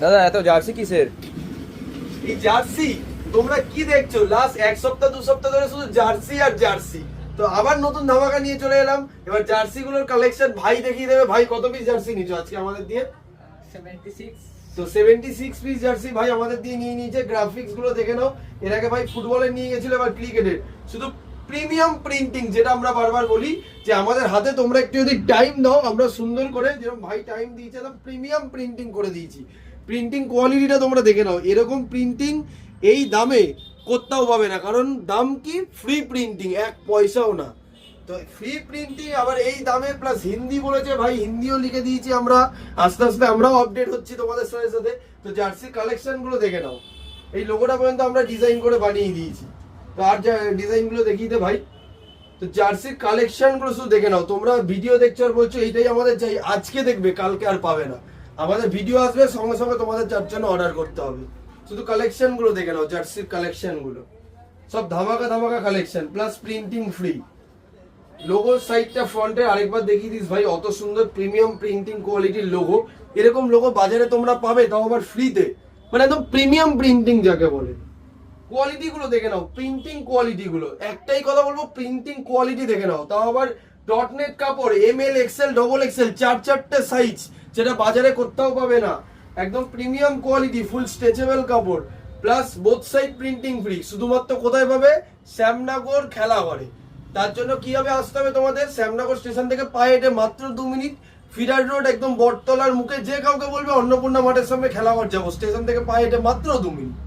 দাদা এত জার্সি কিসের? এই জার্সি তোমরা কি দেখছো? লাস্ট এক সপ্তাহ দু সপ্তাহ ধরে শুধু জার্সি আর জার্সি। তো আবার নতুন ধামাকা নিয়ে চলে এলাম। এবার জার্সি গুলোর কালেকশন ভাই দেখিয়ে দেবে। ভাই কত পিস জার্সি নিচ্ছ আজকে আমাদের দিয়ে? 76। তো 76 পিস জার্সি ভাই আমাদের দিয়ে নিয়ে নিয়েছে। গ্রাফিক্স গুলো দেখে নাও। এর আগে ভাই ফুটবলের নিয়ে গেছিল, এবার ক্রিকেটের। শুধু প্রিমিয়াম প্রিন্টিং, যেটা আমরা বারবার বলি যে আমাদের হাতে তোমরা একটু যদি টাইম দাও, আমরা সুন্দর করে যেরকম ভাই টাইম দিয়েছে প্রিমিয়াম প্রিন্টিং করে দিয়েছি। প্রিন্টিং কোয়ালিটিটা তোমরা দেখে নাও। এরকম প্রিন্টিং এই দামে কোথাও পাবে না, কারণ দাম কি? ফ্রি প্রিন্টিং, এক পয়সাও না। তো ফ্রি প্রিন্টিং আবার এই দামে, প্লাস হিন্দি বলেছে ভাই, হিন্দিও লিখে দিয়েছি আমরা। আস্তে আস্তে আমরাও আপডেট হচ্ছি তোমাদের সাথে সাথে। তো জার্সির কালেকশন গুলো দেখে নাও। এই লোগোটা পর্যন্ত আমরা ডিজাইন করে বানিয়ে দিয়েছি। তো আর ডিজাইন গুলো দেখিয়ে দে ভাই। তো জার্সির কালেকশন গুলো শুধু দেখে নাও। তোমরা ভিডিও দেখছো আর বলছো এইটাই আমাদের চাই, আজকে দেখবে কালকে আর পাবে না। আমাদের ভিডিও আসবে সঙ্গে সঙ্গে তোমাদের যার জন্য অর্ডার করতে হবে। শুধু কালেকশন গুলো দেখে নাও, জার্সির কালেকশন গুলো সব ধামাকা ধামাকা কালেকশন, প্লাস প্রিন্টিং ফ্রি। লোগোর সাইডটা ফ্রন্টে আরেকবার দেখিয়ে দিস ভাই, অত সুন্দর প্রিমিয়াম প্রিন্টিং কোয়ালিটির লোগো। এরকম লোগো বাজারে তোমরা পাবে, তাও আবার ফ্রিতে, মানে একদম প্রিমিয়াম প্রিন্টিং যাকে বলে। কোয়ালিটি গুলো দেখে নাও, প্রিন্টিং কোয়ালিটি গুলো। একটাই কথা বলবো, প্রিন্টিং কোয়ালিটি দেখে নাও। তাও আবার ডটনেট কাপড়, ML XL XXL, চারটে সাইজ, যেটা বাজারে কোথাও পাবে না। একদম প্রিমিয়াম কোয়ালিটি, ফুল স্ট্রেচেবল কাপড়, plus both side printing free. শুধুমাত্র কোথায় পাবে? শ্যামনগর খেলাঘরে। তার জন্য কি হবে? আসতে হবে তোমাদের শ্যামনগর স্টেশন থেকে পায়ে হেঁটে মাত্র 2 মিনিট। ফিডার রোড একদম বটতলার মুখে। যে কাউকে বলবে অন্নপূর্ণা মাঠের সামনে খেলাঘর যাবো, স্টেশন থেকে পায়ে হেঁটে মাত্র 2 মিনিট।